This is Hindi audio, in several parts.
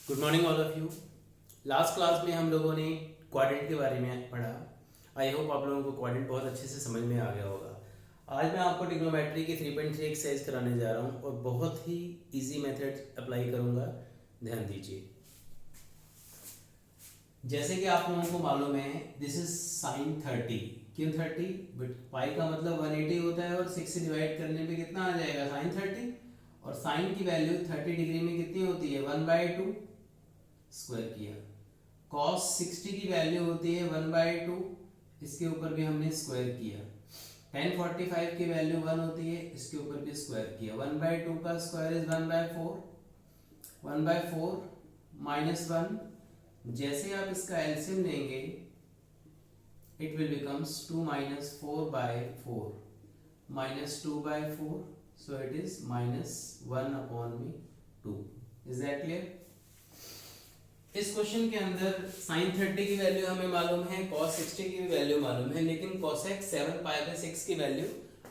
Good morning all of you. Last class में हम लोगों ने क्वाड्रेंट के बारे में पढ़ा। आई होप आप लोगों को क्वाड्रेंट बहुत अच्छे से समझ में आ गया होगा। आज मैं आपको ट्रिग्नोमेट्री की 3.3 एक्सरसाइज कराने जा रहा हूँ और बहुत ही इजी मेथड अप्लाई करूँगा, ध्यान दीजिए। जैसे कि आप लोगों को मालूम है, दिस इज साइन 30। क्यों 30? बट पाई का मतलब 180 होता है और 6 से डिवाइड करने पे कितना आ जाएगा? साइन 30। और साइन की वैल्यू 30 डिग्री में कितनी होती है? 1/2 स्क्वायर किया। cos 60 की वैल्यू होती है 1/2, इसके ऊपर भी हमने स्क्वायर किया। tan 45 की वैल्यू 1 होती है, इसके ऊपर भी स्क्वायर किया। 1/2 का स्क्वायर इज 1/4, 1/4 -1। जैसे आप इसका एलसीएम लेंगे, it will becomes 2 - 4/4 -2/4, so it is -1/2। Is that clear? इस क्वेश्चन के अंदर साइन 30 की वैल्यू हमें मालूम है, cos 60 की भी वैल्यू मालूम है, लेकिन cosec 7π/6 की वैल्यू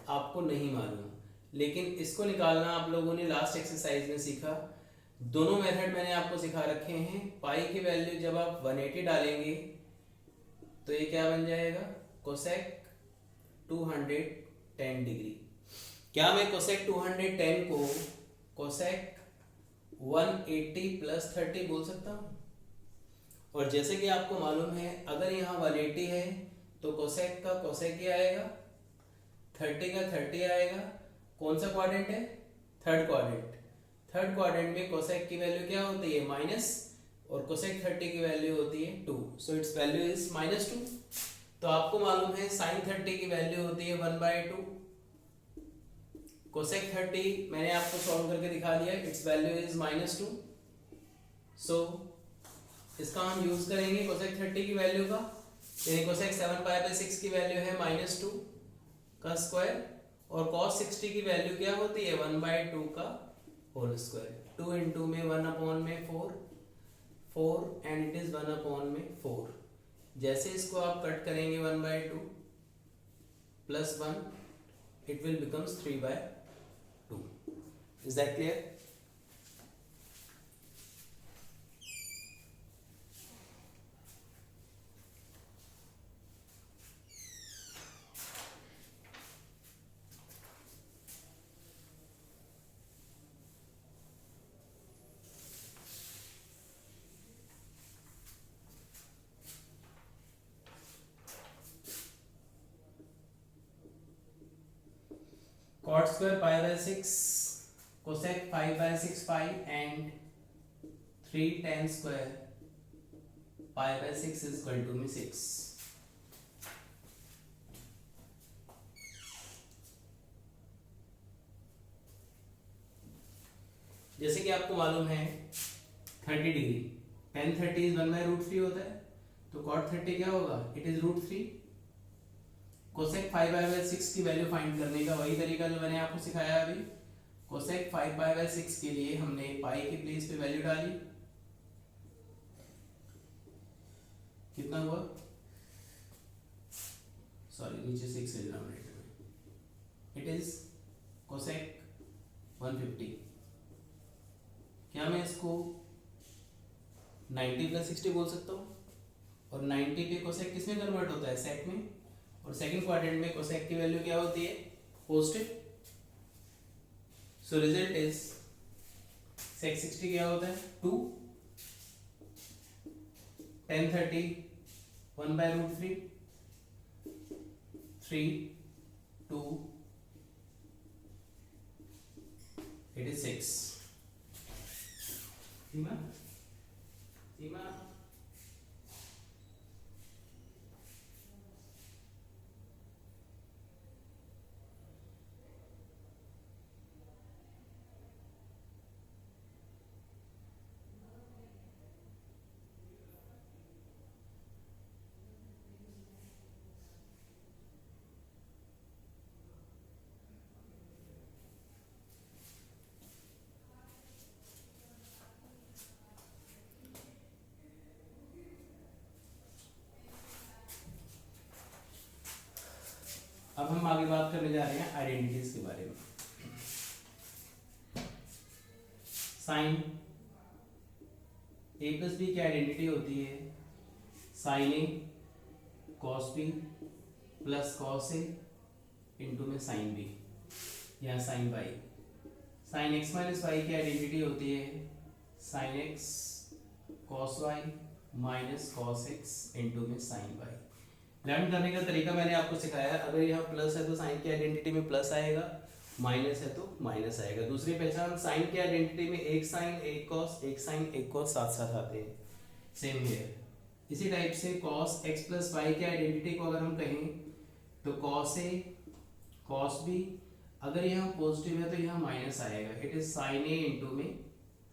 आपको नहीं मालूम। लेकिन इसको निकालना आप लोगों ने लास्ट एक्सरसाइज में सीखा। दोनों मेथड मैंने आपको सिखा रखे हैं। पाई की वैल्यू जब आप 180 डालेंगे तो ये क्या बन जाएगा? cosec 210 degree. क्या मैं cosec 210 को cosec 180 + 30 बोल सकता हूँ? और जैसे कि आपको मालूम है, अगर यहाँ 180 है तो कोसेक का कोसेक क्या आएगा? 30 का 30 आएगा। कौन सा क्वाड्रेंट है? Third quadrant. थर्ड क्वाड्रेंट में कोसेक की वैल्यू क्या होती है? माइनस, और कोसेक 30 की वैल्यू होती है 2, सो इट्स वैल्यू इज -2। तो आपको मालूम है साइन 30 की वैल्यू होती है 1/2। कोसेक 30 मैंने आपको सॉल्व करके दिखा दिया, इट्स वैल्यू इज -2। सो इसका हम यूज करेंगे कोसेक 30 की वैल्यू का, यानी कोसेक 7π/6 की वैल्यू है -2 का स्क्वायर, और cos 60 की वैल्यू क्या होती है? 1/2 का होल स्क्वायर। 2 × में 1/4, 4 एंड इट इज 1/4। जैसे इसको आप कट करेंगे 1/2 + 1, it will becomes 3/2। Is that clear? cot square π/6, cosec 5/6 pi and 3 tan square π/6 is equal to 6। जैसे कि आपको मालूम है 30 डिग्री, tan 30 इज 1/√3 होता है, तो cot 30 क्या होगा? It is √3। कोसेक 5/6 की वैल्यू फाइंड करने का वही तरीका जो मैंने आपको सिखाया अभी। कोसेक 5/6 के लिए हमने पाई की प्लेस पे वैल्यू डाली, कितना हुआ? सॉरी, नीचे 6 है डिनोमिनेटर में। It is cosec 150। क्या मैं इसको 90 + 60 बोल सकता हूँ? और 90 पे कोसेक किसमें कन्वर्ट होता है? सेक में। और सेकंड क्वाड्रेंट में कोसेक की वैल्यू क्या होती है? Positive. So result is sec 60 क्या होता है? 2, tan 30 1/√3, 3, 2, it is 6। सीमा सीमा अब हम आगे बात करने जा रहे हैं आइडेंटिटीज के बारे में। साइन ए प्लस बी की आइडेंटिटी होती है sine A cos B plus cos A into में साइन बी या sine Y. Sine X minus Y की आइडेंटिटी होती है sine X cos Y minus cos X into में साइन वाई। लर्न करने का तरीका मैंने आपको सिखाया। अगर यहाँ प्लस है तो साइन की आइडेंटिटी में प्लस आएगा, माइनस है तो माइनस आएगा। दूसरी पहचान, साइन की आइडेंटिटी में एक साइन एक कॉस, एक साइन एक कॉस साथ साथ आते हैं, सेम हियर। इसी टाइप से कॉस एक्स प्लस वाई की आइडेंटिटी को अगर हम कहें तो कॉस ए कॉस बी, अगर यहाँ पॉजिटिव है तो यहाँ माइनस आएगा, it is sine A into में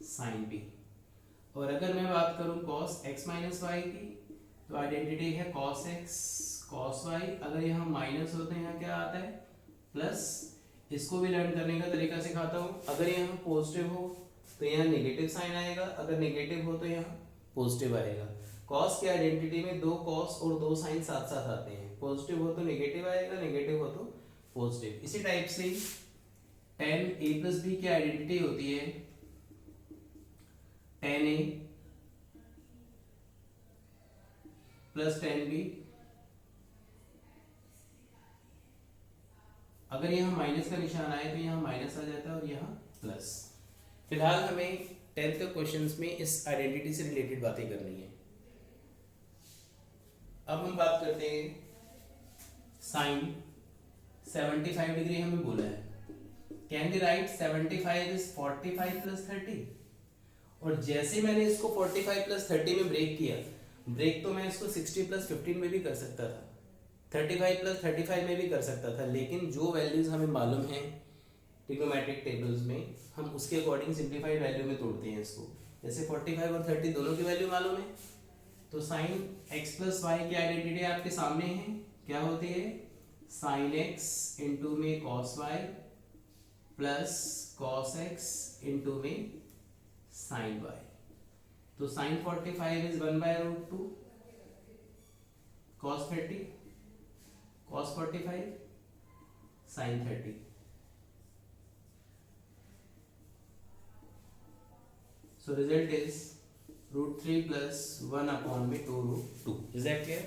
साइन बी। और अगर मैं बात करूँ कॉस एक्स माइनस वाई की तो आइडेंटिटी है कॉस एक्स कॉस वाई, अगर यहाँ माइनस होते हैं यहाँ क्या आता है प्लस। इसको भी लर्न करने का तरीका सिखाता हूँ। अगर यहाँ पॉजिटिव हो तो यहाँ नेगेटिव साइन आएगा, अगर नेगेटिव हो तो यहाँ पॉजिटिव आएगा। कॉस की आइडेंटिटी में दो कॉस और दो साइन साथ साथ आते हैं, पॉजिटिव हो तो नेगेटिव आएगा, नेगेटिव हो तो पॉजिटिव। इसी टाइप से tan a प्लस बी की आइडेंटिटी होती है tan a plus tan b। अगर यहाँ माइनस का निशान आए तो यहाँ माइनस आ जाता है और यहाँ प्लस। फिलहाल हमें 10th क्वेश्चंस में इस आइडेंटिटी से रिलेटेड बातें करनी है। अब हम बात करते हैं साइन 75 डिग्री हमें बोला है। Can be right 75 is 45 plus 30। और जैसे मैंने इसको 45 प्लस 30 में ब्रेक किया, ब्रेक तो मैं इसको 60 प्लस 15 में भी कर सकता था, 35 प्लस 35 में भी कर सकता था, लेकिन जो वैल्यूज हमें मालूम है ट्रिग्नोमेट्रिक टेबल्स में, हम उसके अकॉर्डिंग सिंप्लीफाइड वैल्यू में तोड़ते हैं इसको। जैसे 45 और 30 दोनों की वैल्यू मालूम है, तो साइन एक्स प्लस वाई की आइडेंटिटी आपके सामने है, क्या होती है साइन एक्स इंटू में cos Y plus cos X into में साइन वाई। तो sine 45 is 1/√2 cos 30 cos 45 sin 30। So result is √3 plus 1/2√2। Is that clear?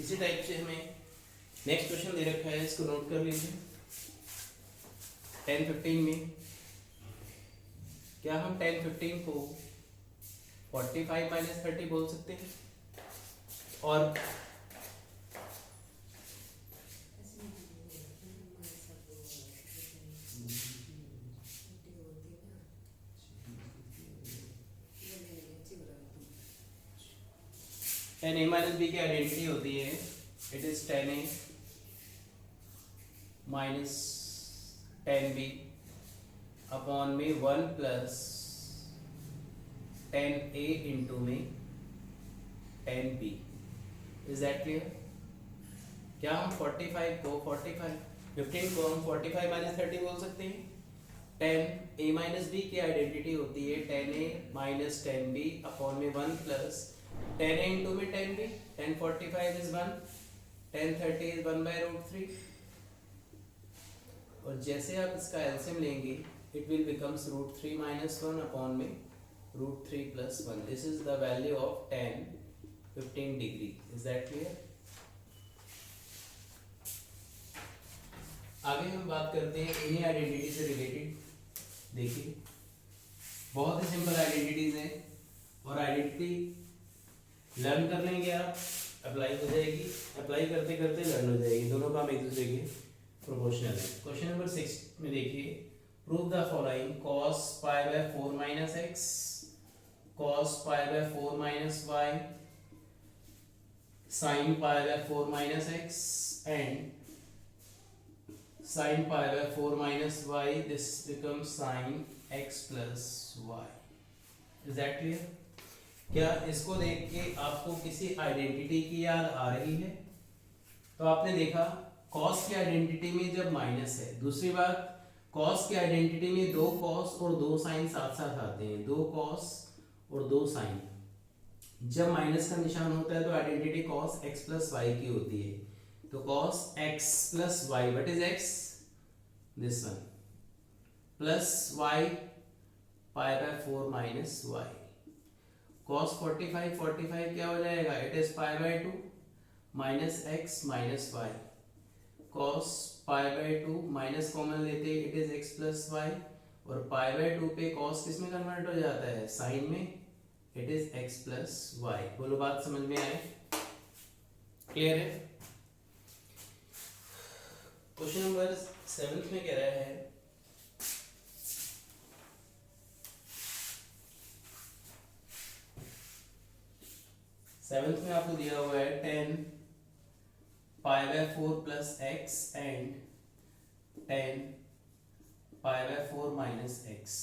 इसी टाइप से हमें नेक्स्ट क्वेश्चन दे रखा है, इसको नोट कर लीजिए। 10-15 में क्या हम 10-15 को 45 माइनस 30 बोल सकते हैं? और tan a माइनस बी की आइडेंटिटी होती है, it is tan a minus tan b upon में 1 प्लस tan a इंटू में tan b। Is that clear? क्या हम 15 को हम 45 माइनस 30 बोल सकते हैं? tan a माइनस बी की आइडेंटिटी होती है tan a minus tan b upon में 1 प्लस tan a इंटू में tan b। tan 45 is 1, tan 30 is 1/√3। और जैसे आप इसका एलसीएम लेंगे, it will becomes √3 minus 1 upon में √3 plus 1। This is the value of tan 15 degree। Is that clear? आगे हम बात करते हैं इन्हीं आइडेंटिटी से रिलेटेड। देखिए बहुत ही सिंपल आइडेंटिटीज हैं और आइडेंटिटी लर्न कर लेंगे आप, अप्लाई हो जाएगी, अप्लाई करते करते लर्न हो जाएगी, दोनों काम एक दूसरे के प्रोपोर्शनल है। क्वेश्चन नंबर 6 में देखिए, prove the following cos π/4 minus x cos π/4 minus y sin π/4 minus x and sin π/4 minus y। This becomes sin x plus y। Is that clear? क्या इसको देख के आपको किसी आइडेंटिटी की याद आ रही है? तो आपने देखा cos की आइडेंटिटी में जब माइनस है, दूसरी बात cos की आइडेंटिटी में दो cos और दो साइन साथ साथ आते हैं, दो cos और दो साइन। जब माइनस का निशान होता है तो identity cos x plus y की होती है। तो cos x plus y, what is x? This one plus Y pi by 4 minus Y. cos 45 क्या हो जाएगा, it is pi by 2 minus X minus Y. cos pi by 2 minus common लेते it is X plus Y, और पाई बाय 2 पे cos किस में कन्वर्ट हो जाता है, साइन में, it is X plus Y. बोलो बात समझ में आए, क्लियर है। क्वेश्चन नंबर 7 में कह रहा है सेवेंथ में आपको दिया हुआ है 10 pi by 4 plus X and 10 pi by 4 minus X,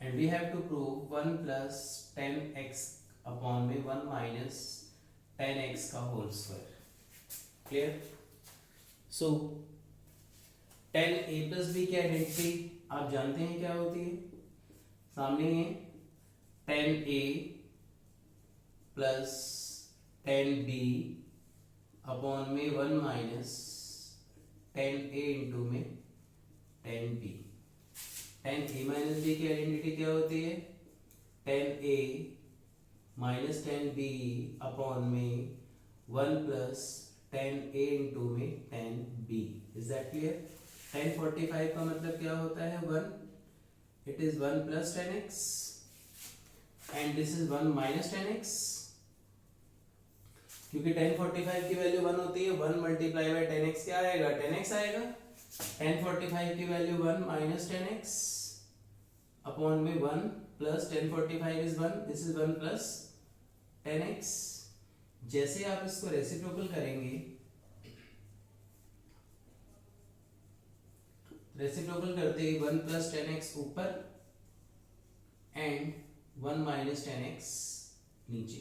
and we have to prove 1 plus 10x upon में 1 माइनस 10x का whole square. Clear. So 10a plus b की आइडेंटिटी आप जानते हैं क्या होती है, सामने है 10a प्लस 10b अपॉन में 1 माइनस 10a इंटू में 10b। 10a माइनस b की आइडेंटिटी क्या होती है, 10a माइनस 10b अपॉन में 1 प्लस 10a इंटू में 10b। Is that clear. 1045 का मतलब क्या होता है, 1, it is 1 plus 10x and this is 1 minus 10x, क्योंकि 1045 की वैल्यू 1 होती है, 1 मल्टीप्लाई बाय 10x क्या आएगा, 10x आएगा। 1045 की वैल्यू 1 माइनस 10x अपॉन में 1 plus 1045 is 1, this is 1 plus 10x। जैसे आप इसको रेसिप्रोकल करेंगे, रेसिप्रोकल करते ही 1 प्लस 10x ऊपर एंड 1 माइनस 10x नीचे।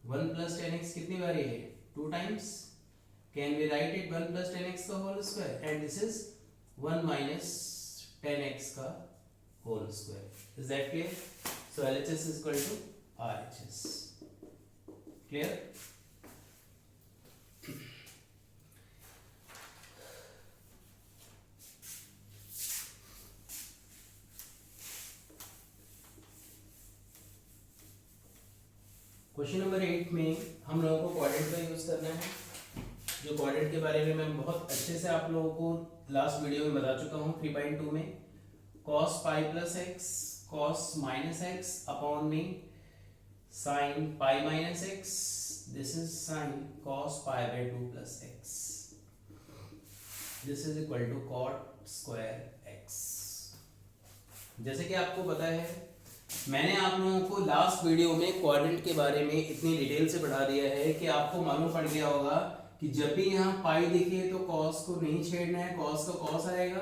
1 प्लस 10x कितनी बारी है, 2 times, can we write it 1 plus 10x का whole square, and this is 1 minus 10x का whole square. Is that clear. So LHS is equal to RHS। Clear. Question number 8 में हम लोगों को क्वाड्रेंट का यूज करना है, जो क्वाड्रेंट के बारे में मैं बहुत अच्छे से आप लोगों को लास्ट वीडियो में बता चुका हूँ 3.2 में। cos pi plus X cos minus X upon में sine pi minus X, this is sine cos pi by 2 plus X, this is equal to cot square X. जैसे कि आपको पता है, मैंने आप लोगों को लास्ट वीडियो में क्वाड्रेंट के बारे में इतनी डिटेल से पढ़ा दिया है कि आपको मालूम पड़ गया होगा कि जब भी यहाँ पाई दिखे तो कॉस को नहीं छेड़ना है, कॉस का कॉस आएगा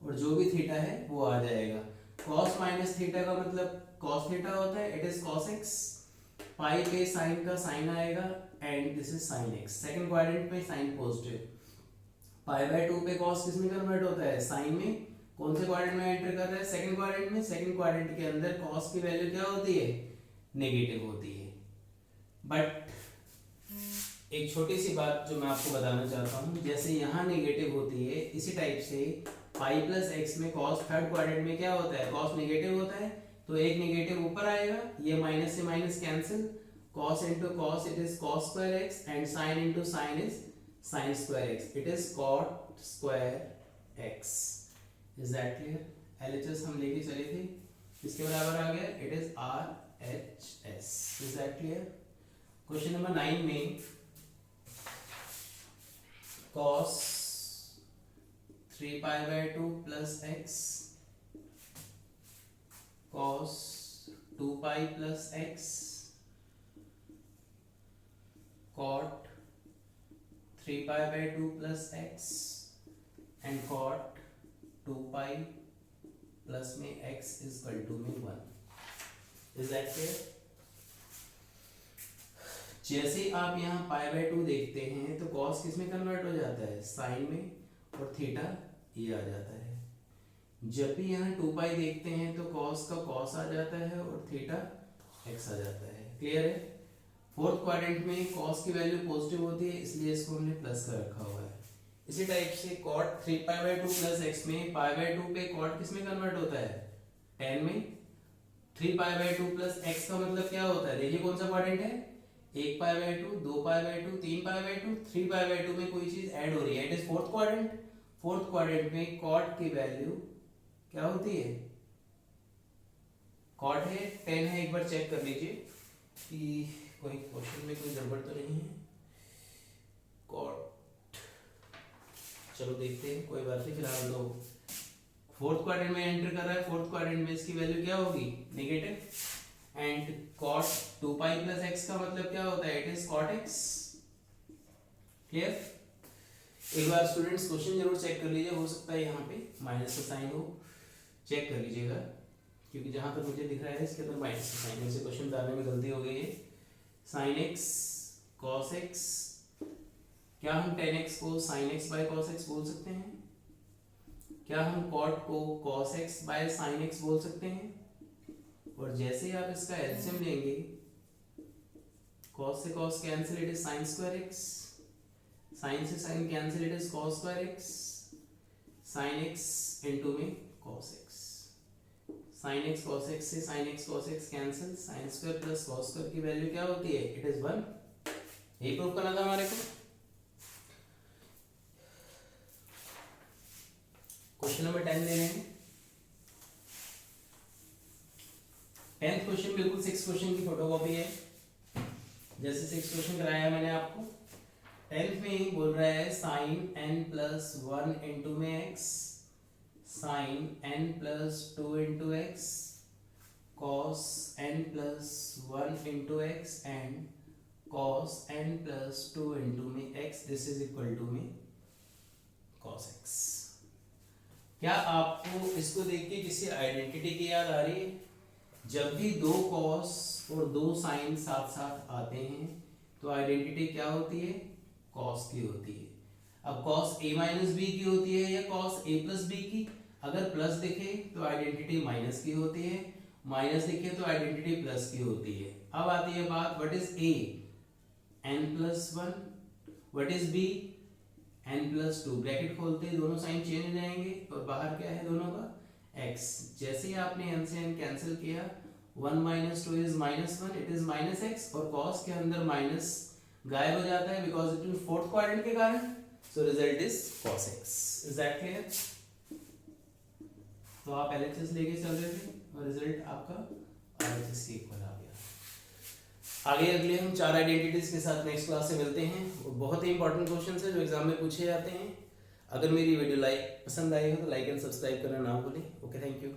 और जो भी थीटा है वो आ जाएगा। कॉस माइनस थीटा का मतलब कॉस थीटा होता है, इट इज कॉस एक्स। पाई पे साइन का साइन आएगा and this is sine x. Second quadrant में साइन पॉजिटिव, पाई बाय 2 पे कॉस किस में कन्वर्ट होता है, साइन में। कौन से क्वाड्रेंट में एंटर कर रहा है, सेकंड क्वाड्रेंट में। सेकंड क्वाड्रेंट के अंदर कॉस की वैल्यू क्या होती है, नेगेटिव होती है। बट एक छोटी सी बात जो मैं आपको बताना चाहता हूँ, जैसे यहाँ नेगेटिव होती है, इसी टाइप से पाई प्लस एक्स में कॉस थर्ड क्वाड्रेंट में क्या होता है, कॉस नेगेटिव होता है, तो एक नेगेटिव ऊपर आएगा, ये माइनस से minus cancel, cos into cos it is cos square X and sine into sine is sine square X, it is cot square X. Is that clear. LHS हम लेके चले थे, इसके बराबर आ गया, it is RHS। Is that clear. Question number 9 में cos 3 pi by 2 plus X cos 2 pi plus X cot 3 pi by 2 plus X and cot 2 pi plus में x इज इक्वल टू में 1। Is that clear. जैसे आप यहाँ पाई बाय 2 देखते हैं तो cos किस में कन्वर्ट हो जाता है, साइन में, और थीटा ये आ जाता है। जब भी यहाँ 2 पाई देखते हैं तो cos का cos आ जाता है और थीटा x आ जाता है। क्लियर है। फोर्थ क्वाड्रेंट में cos की वैल्यू पॉजिटिव होती है, इसलिए इसको हमने प्लस कर रखा हुआ है। इसी टाइप से कॉट 3π/2 प्लस एक्स में π/2 पे कॉट किस में कन्वर्ट होता है, tan में। 3π/2 प्लस एक्स का मतलब क्या होता है, देखिए कौन सा क्वाड्रेंट है, 1π/2, 2π/2, 3π/2, 3π/2 में कोई चीज ऐड हो रही है, it is fourth quadrant. Fourth quadrant में कॉट की वैल्यू क्या होती है, कॉट है 10 है, एक बार चेक कर लीजिए कि कोई क्वेश्चन में कोई गड़बड़ तो नहीं है। कॉट, चलो देखते हैं, कोई बात नहीं, फिलहाल तो फोर्थ क्वाड्रेंट में एंटर कर रहा है, फोर्थ क्वाड्रेंट में इसकी वैल्यू क्या होगी, negative. And cot 2π plus X का मतलब क्या होता है, it is cot X. Clear. एक बार स्टूडेंट्स क्वेश्चन जरूर चेक कर लीजिए, हो सकता है यहाँ पे माइनस का साइन हो, चेक कर लीजिएगा, क्योंकि जहां तक मुझे दिख रहा है इसके अंदर माइनस का साइन है, इसे क्वेश्चन डालने में गलती हो गई है। साइन एक्स कॉस एक्स, क्या हम tan x को sin x by cos x बोल सकते हैं, क्या हम cot को cos x by sin x बोल सकते हैं, और जैसे ही आप इसका एलसीएम लेंगे, cos से cos cancel, it is sin square x, sin से sin cancel, it is cos square x, sin x into में cos x, sin x cos x से sin x cos x cancel, sin square plus cos square की वैल्यू क्या होती है, इट इज 1। यही प्रूफ करना था हमारे को। क्वेश्चन नंबर 10 ले रहे हैं। 10th क्वेश्चन बिल्कुल 6 क्वेश्चन की फोटोकॉपी है, जैसे 6 क्वेश्चन कराया है मैंने आपको। 10th में ही बोल रहा है sin n प्लस 1 इंटू में x, sin n plus 2 into X, cos n plus 1 into X and cos n plus 2 into में x, this is equal to में cos x। क्या आपको इसको देख के किसी आइडेंटिटी की याद आ रही है, जब भी दो cos और दो sin साथ साथ आते हैं तो आइडेंटिटी क्या होती है, cos की होती है। अब cos a माइनस बी की होती है या cos a प्लस बी की, अगर प्लस दिखे तो आइडेंटिटी माइनस की होती है, माइनस दिखे तो आइडेंटिटी प्लस की होती है। अब आती है बात, what is a, n plus 1, what is b, n plus 2, bracket खोलते ही दोनों साइन चेंज हो जाएंगे, और बाहर क्या है दोनों का, x। जैसे ही आपने n से n कैंसिल किया, 1 minus 2 is minus 1, it is minus x, और cos के अंदर माइनस गायब हो जाता है because it is fourth quadrant के कारण, सो result is cos x। Is that clear. तो आप LHS लेके चल रहे थे और रिजल्ट आपका RHS के इक्वल आ गया। आगे अगले हम 4 आइडेंटिटीज के साथ नेक्स्ट क्लास से मिलते हैं, और बहुत ही इंपॉर्टेंट क्वेश्चंस है जो एग्जाम में पूछे जाते हैं। अगर मेरी वीडियो पसंद आई हो तो लाइक एंड सब्सक्राइब करना ना भूलें। Okay, thank you.